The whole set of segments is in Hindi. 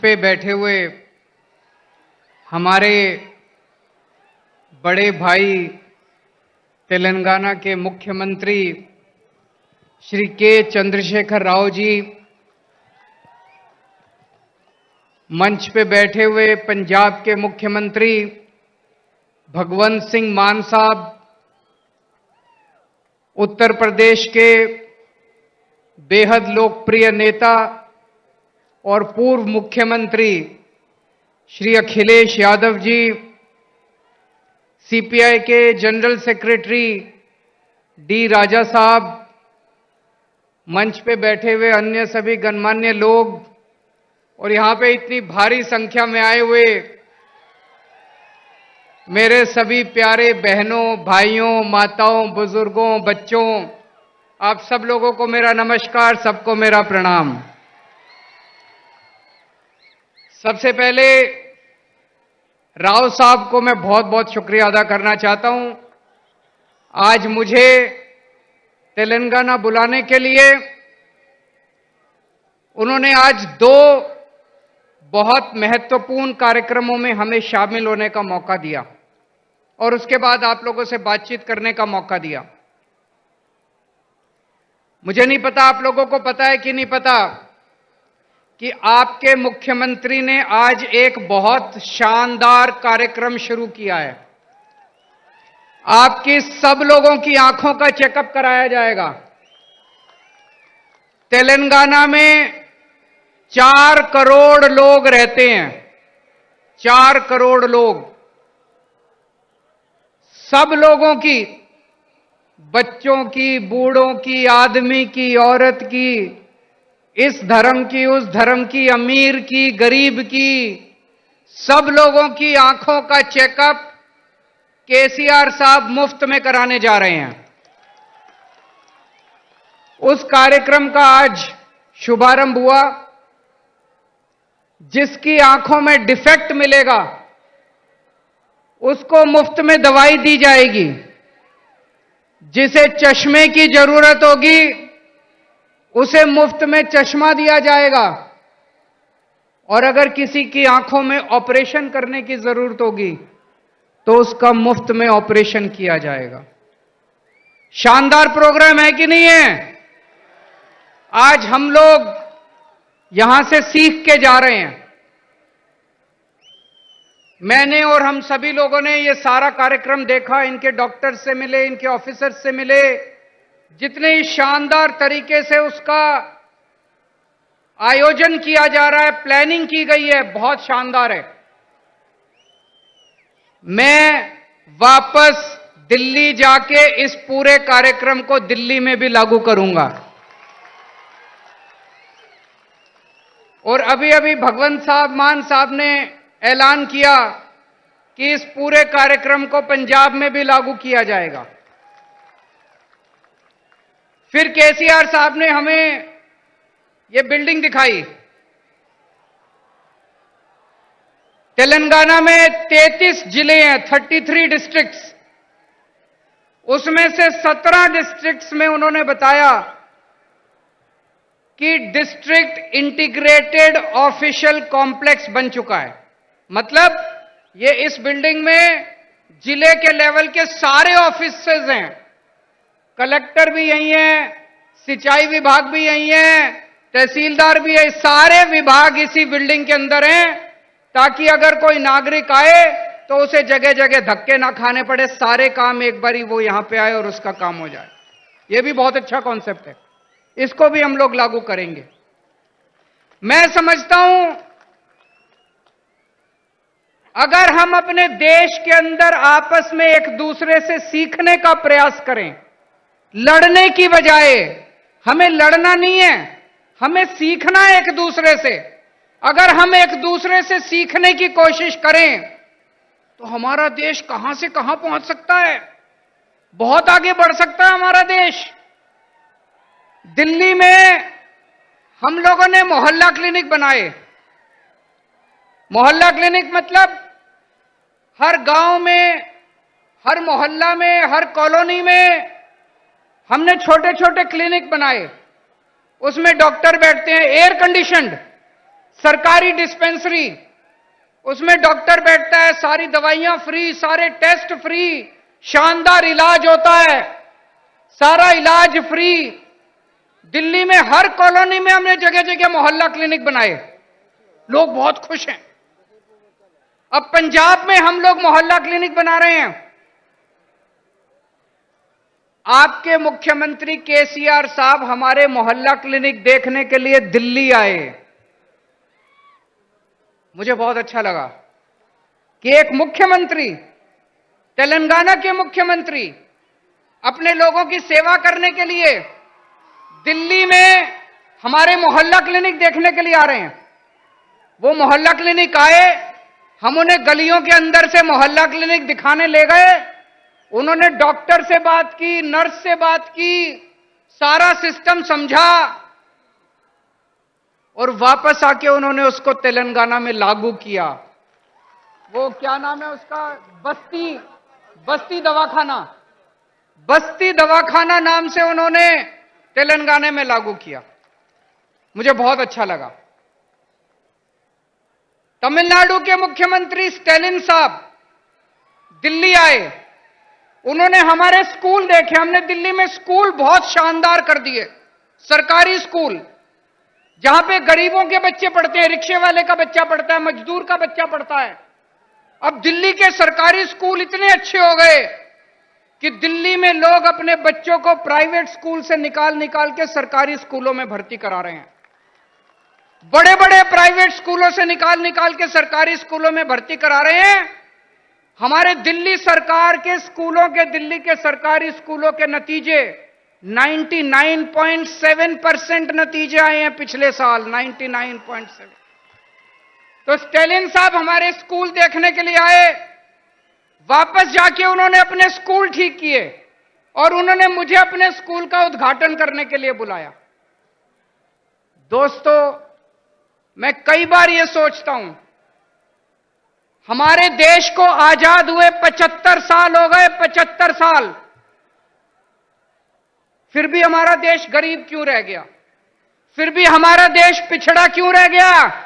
पे बैठे हुए हमारे बड़े भाई तेलंगाना के मुख्यमंत्री श्री के चंद्रशेखर राव जी, मंच पे बैठे हुए पंजाब के मुख्यमंत्री भगवंत सिंह मान साहब, उत्तर प्रदेश के बेहद लोकप्रिय नेता और पूर्व मुख्यमंत्री श्री अखिलेश यादव जी, सीपीआई के जनरल सेक्रेटरी डी राजा साहब, मंच पे बैठे हुए अन्य सभी गणमान्य लोग और यहां पे इतनी भारी संख्या में आए हुए मेरे सभी प्यारे बहनों, भाइयों, माताओं, बुजुर्गों, बच्चों, आप सब लोगों को मेरा नमस्कार, सबको मेरा प्रणाम। सबसे पहले राव साहब को मैं बहुत बहुत शुक्रिया अदा करना चाहता हूं। आज मुझे तेलंगाना बुलाने के लिए उन्होंने आज दो बहुत महत्वपूर्ण कार्यक्रमों में हमें शामिल होने का मौका दिया और उसके बाद आप लोगों से बातचीत करने का मौका दिया। मुझे नहीं पता आप लोगों को पता है कि नहीं पता कि आपके मुख्यमंत्री ने आज एक बहुत शानदार कार्यक्रम शुरू किया है। आपकी सब लोगों की आंखों का चेकअप कराया जाएगा। तेलंगाना में 4 करोड़ लोग रहते हैं, 4 करोड़ लोग। सब लोगों की, बच्चों की, बूढ़ों की, आदमी की, औरत की, इस धर्म की, उस धर्म की, अमीर की, गरीब की, सब लोगों की आंखों का चेकअप केसीआर साहब मुफ्त में कराने जा रहे हैं। उस कार्यक्रम का आज शुभारंभ हुआ। जिसकी आंखों में डिफेक्ट मिलेगा उसको मुफ्त में दवाई दी जाएगी। जिसे चश्मे की जरूरत होगी उसे मुफ्त में चश्मा दिया जाएगा और अगर किसी की आंखों में ऑपरेशन करने की जरूरत होगी तो उसका मुफ्त में ऑपरेशन किया जाएगा। शानदार प्रोग्राम है कि नहीं है? आज हम लोग यहां से सीख के जा रहे हैं। मैंने और हम सभी लोगों ने ये सारा कार्यक्रम देखा, इनके डॉक्टर्स से मिले, इनके ऑफिसर्स से मिले। जितने शानदार तरीके से उसका आयोजन किया जा रहा है, प्लानिंग की गई है, बहुत शानदार है। मैं वापस दिल्ली जाके इस पूरे कार्यक्रम को दिल्ली में भी लागू करूंगा। और अभी अभी भगवंत साहब मान साहब ने ऐलान किया कि इस पूरे कार्यक्रम को पंजाब में भी लागू किया जाएगा। फिर केसीआर साहब ने हमें ये बिल्डिंग दिखाई। तेलंगाना में 33 जिले हैं, 33 डिस्ट्रिक्ट्स। उसमें से 17 डिस्ट्रिक्ट्स में उन्होंने बताया कि डिस्ट्रिक्ट इंटीग्रेटेड ऑफिशियल कॉम्प्लेक्स बन चुका है। मतलब ये इस बिल्डिंग में जिले के लेवल के सारे ऑफिसेज हैं। कलेक्टर भी यही है, सिंचाई विभाग भी यही है, तहसीलदार भी है, सारे विभाग इसी बिल्डिंग के अंदर हैं ताकि अगर कोई नागरिक आए तो उसे जगह जगह धक्के ना खाने पड़े, सारे काम एक बारी वो यहां पे आए और उसका काम हो जाए। ये भी बहुत अच्छा कॉन्सेप्ट है, इसको भी हम लोग लागू करेंगे। मैं समझता हूं अगर हम अपने देश के अंदर आपस में एक दूसरे से सीखने का प्रयास करें, लड़ने की बजाय, हमें लड़ना नहीं है, हमें सीखना है एक दूसरे से। अगर हम एक दूसरे से सीखने की कोशिश करें तो हमारा देश कहां से कहां पहुंच सकता है, बहुत आगे बढ़ सकता है हमारा देश। दिल्ली में हम लोगों ने मोहल्ला क्लिनिक बनाए। मोहल्ला क्लिनिक मतलब हर गांव में, हर मोहल्ला में, हर कॉलोनी में हमने छोटे छोटे क्लिनिक बनाए। उसमें डॉक्टर बैठते हैं, एयर कंडीशनड, सरकारी डिस्पेंसरी, उसमें डॉक्टर बैठता है, सारी दवाइयां फ्री, सारे टेस्ट फ्री, शानदार इलाज होता है, सारा इलाज फ्री। दिल्ली में हर कॉलोनी में हमने जगह जगह मोहल्ला क्लिनिक बनाए, लोग बहुत खुश हैं। अब पंजाब में हम लोग मोहल्ला क्लिनिक बना रहे हैं। आपके मुख्यमंत्री केसीआर साहब हमारे मोहल्ला क्लिनिक देखने के लिए दिल्ली आए। मुझे बहुत अच्छा लगा कि एक मुख्यमंत्री, तेलंगाना के मुख्यमंत्री, अपने लोगों की सेवा करने के लिए दिल्ली में हमारे मोहल्ला क्लिनिक देखने के लिए आ रहे हैं। वो मोहल्ला क्लिनिक आए, हम उन्हें गलियों के अंदर से मोहल्ला क्लिनिक दिखाने ले गए। उन्होंने डॉक्टर से बात की, नर्स से बात की, सारा सिस्टम समझा और वापस आके उन्होंने उसको तेलंगाना में लागू किया। वो क्या नाम है उसका, बस्ती दवाखाना, बस्ती दवाखाना नाम से उन्होंने तेलंगाना में लागू किया। मुझे बहुत अच्छा लगा। तमिलनाडु के मुख्यमंत्री स्टैलिन साहब दिल्ली आए, उन्होंने हमारे स्कूल देखे। हमने दिल्ली में स्कूल बहुत शानदार कर दिए, सरकारी स्कूल, जहां पे गरीबों के बच्चे पढ़ते हैं, रिक्शे वाले का बच्चा पढ़ता है, मजदूर का बच्चा पढ़ता है। अब दिल्ली के सरकारी स्कूल इतने अच्छे हो गए कि दिल्ली में लोग अपने बच्चों को प्राइवेट स्कूल से निकाल के सरकारी स्कूलों में भर्ती करा रहे हैं। बड़े बड़े प्राइवेट स्कूलों से निकाल के सरकारी स्कूलों में भर्ती करा रहे हैं। हमारे दिल्ली सरकार के स्कूलों के, दिल्ली के सरकारी स्कूलों के नतीजे 99.7% नतीजे आए हैं पिछले साल, 99.7। तो स्टैलिन साहब हमारे स्कूल देखने के लिए आए, वापस जाके उन्होंने अपने स्कूल ठीक किए और उन्होंने मुझे अपने स्कूल का उद्घाटन करने के लिए बुलाया। दोस्तों, मैं कई बार यह सोचता हूं, हमारे देश को आजाद हुए 75 साल हो गए, 75 साल, फिर भी हमारा देश गरीब क्यों रह गया? फिर भी हमारा देश पिछड़ा क्यों रह गया?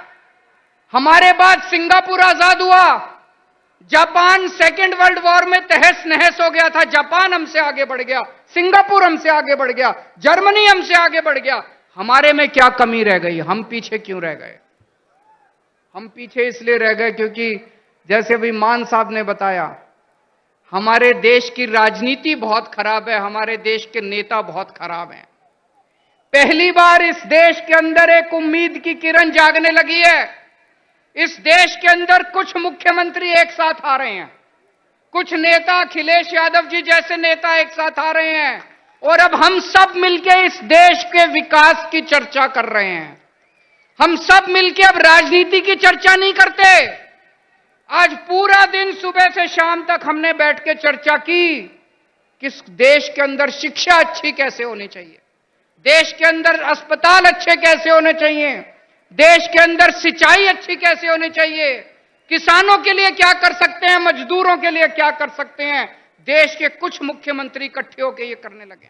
हमारे बाद सिंगापुर आजाद हुआ, जापान सेकेंड वर्ल्ड वॉर में तहस नहस हो गया था, जापान हमसे आगे बढ़ गया, सिंगापुर हमसे आगे बढ़ गया, जर्मनी हमसे आगे बढ़ गया। हमारे में क्या कमी रह गई? हम पीछे क्यों रह गए? हम पीछे इसलिए रह गए क्योंकि जैसे अभी मान साहब ने बताया, हमारे देश की राजनीति बहुत खराब है, हमारे देश के नेता बहुत खराब हैं। पहली बार इस देश के अंदर एक उम्मीद की किरण जागने लगी है। इस देश के अंदर कुछ मुख्यमंत्री एक साथ आ रहे हैं, कुछ नेता, अखिलेश यादव जी जैसे नेता एक साथ आ रहे हैं और अब हम सब मिलकर इस देश के विकास की चर्चा कर रहे हैं। हम सब मिलकर अब राजनीति की चर्चा नहीं करते। आज पूरा दिन सुबह से शाम तक हमने बैठ के चर्चा की कि देश के अंदर शिक्षा अच्छी कैसे होनी चाहिए, देश के अंदर अस्पताल अच्छे कैसे होने चाहिए, देश के अंदर सिंचाई अच्छी कैसे होनी चाहिए, किसानों के लिए क्या कर सकते हैं, मजदूरों के लिए क्या कर सकते हैं। देश के कुछ मुख्यमंत्री इकट्ठे होकर ये करने लगे।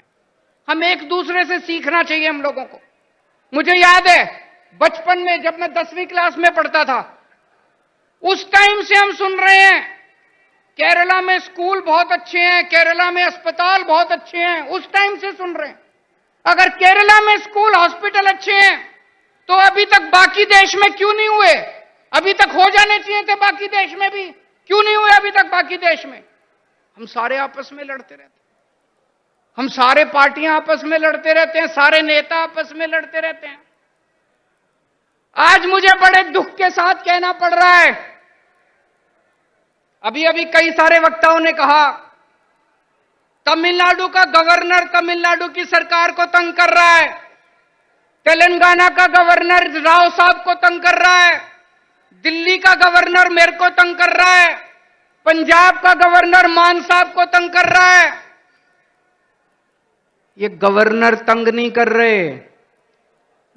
हम एक दूसरे से सीखना चाहिए हम लोगों को। मुझे याद है बचपन में जब मैं 10वीं क्लास में पढ़ता था, उस टाइम से हम सुन रहे हैं केरला में स्कूल बहुत अच्छे हैं, केरला में अस्पताल बहुत अच्छे हैं, उस टाइम से सुन रहे हैं। अगर केरला में स्कूल, हॉस्पिटल अच्छे हैं तो अभी तक बाकी देश में क्यों नहीं हुए? अभी तक हो जाने चाहिए थे बाकी देश में भी, क्यों नहीं हुए अभी तक बाकी देश में? हम सारे आपस में लड़ते रहते हैं, हम सारे पार्टियां आपस में लड़ते रहते हैं, सारे नेता आपस में लड़ते रहते हैं। आज मुझे बड़े दुख के साथ कहना पड़ रहा है, अभी अभी कई सारे वक्ताओं ने कहा तमिलनाडु का गवर्नर तमिलनाडु की सरकार को तंग कर रहा है, तेलंगाना का गवर्नर राव साहब को तंग कर रहा है, दिल्ली का गवर्नर मेरे को तंग कर रहा है, पंजाब का गवर्नर मान साहब को तंग कर रहा है। ये गवर्नर तंग नहीं कर रहे,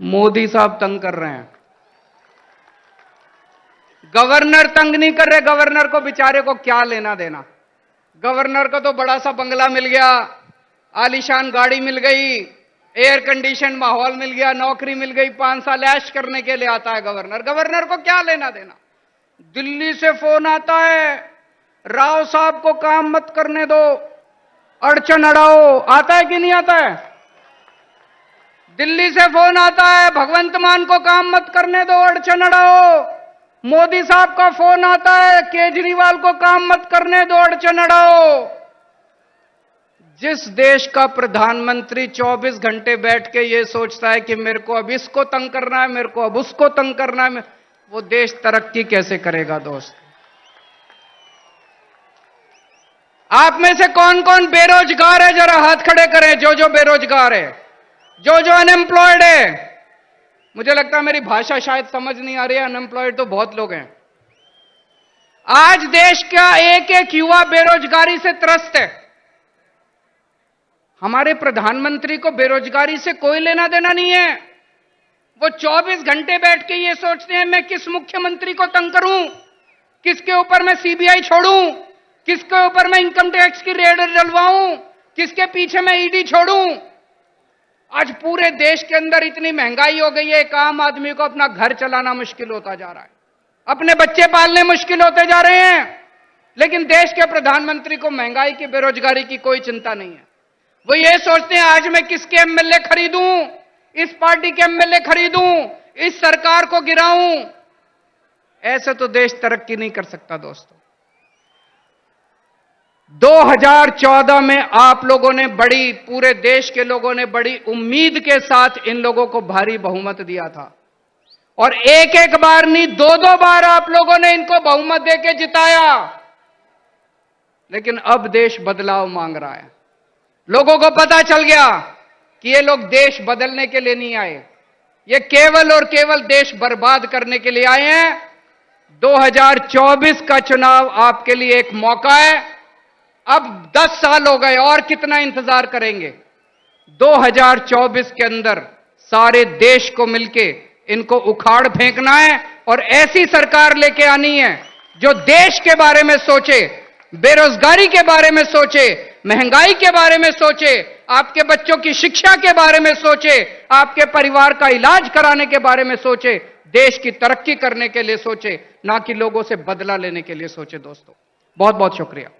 मोदी साहब तंग कर रहे हैं। गवर्नर तंग नहीं कर रहे, गवर्नर को बेचारे को क्या लेना देना। गवर्नर को तो बड़ा सा बंगला मिल गया, आलीशान गाड़ी मिल गई, एयर कंडीशन माहौल मिल गया, नौकरी मिल गई, 5 साल ऐश करने के लिए आता है गवर्नर। गवर्नर को क्या लेना देना? दिल्ली से फोन आता है, राव साहब को काम मत करने दो, अड़चन अड़ाओ। आता है कि नहीं आता है? दिल्ली से फोन आता है, भगवंत मान को काम मत करने दो, अड़चन अड़ाओ। मोदी साहब का फोन आता है, केजरीवाल को काम मत करने दो, अड़चन अड़ाओ। जिस देश का प्रधानमंत्री 24 घंटे बैठ के ये सोचता है कि मेरे को अब इसको तंग करना है, मेरे को अब उसको तंग करना है, वो देश तरक्की कैसे करेगा दोस्त? आप में से कौन कौन बेरोजगार है? जरा हाथ खड़े करें, जो बेरोजगार है, जो अनएम्प्लॉयड है। मुझे लगता है मेरी भाषा शायद समझ नहीं आ रही है, अनएम्प्लॉयड तो बहुत लोग हैं। आज देश का एक एक युवा बेरोजगारी से त्रस्त है। हमारे प्रधानमंत्री को बेरोजगारी से कोई लेना देना नहीं है। वो 24 घंटे बैठ के ये सोचते हैं मैं किस मुख्यमंत्री को तंग करूं, किसके ऊपर मैं सीबीआई छोड़ूं, किसके ऊपर मैं इनकम टैक्स की रेड डलवाऊं, किसके पीछे मैं ईडी छोड़ूं। आज पूरे देश के अंदर इतनी महंगाई हो गई है, एक आम आदमी को अपना घर चलाना मुश्किल होता जा रहा है, अपने बच्चे पालने मुश्किल होते जा रहे हैं। लेकिन देश के प्रधानमंत्री को महंगाई की, बेरोजगारी की कोई चिंता नहीं है। वो ये सोचते हैं आज मैं किसके एमएलए खरीदूं, इस पार्टी के एमएलए खरीदूं, इस सरकार को गिराऊं। ऐसे तो देश तरक्की नहीं कर सकता दोस्तों। 2014 में आप लोगों ने पूरे देश के लोगों ने बड़ी उम्मीद के साथ इन लोगों को भारी बहुमत दिया था, और एक एक बार नहीं, 2-2 बार आप लोगों ने इनको बहुमत देके जिताया। लेकिन अब देश बदलाव मांग रहा है। लोगों को पता चल गया कि ये लोग देश बदलने के लिए नहीं आए, ये केवल और केवल देश बर्बाद करने के लिए आए हैं। 2024 का चुनाव आपके लिए एक मौका है। अब 10 साल हो गए, और कितना इंतजार करेंगे? 2024 के अंदर सारे देश को मिलके इनको उखाड़ फेंकना है, और ऐसी सरकार लेके आनी है जो देश के बारे में सोचे, बेरोजगारी के बारे में सोचे, महंगाई के बारे में सोचे, आपके बच्चों की शिक्षा के बारे में सोचे, आपके परिवार का इलाज कराने के बारे में सोचे, देश की तरक्की करने के लिए सोचे, ना कि लोगों से बदला लेने के लिए सोचे। दोस्तों, बहुत बहुत शुक्रिया।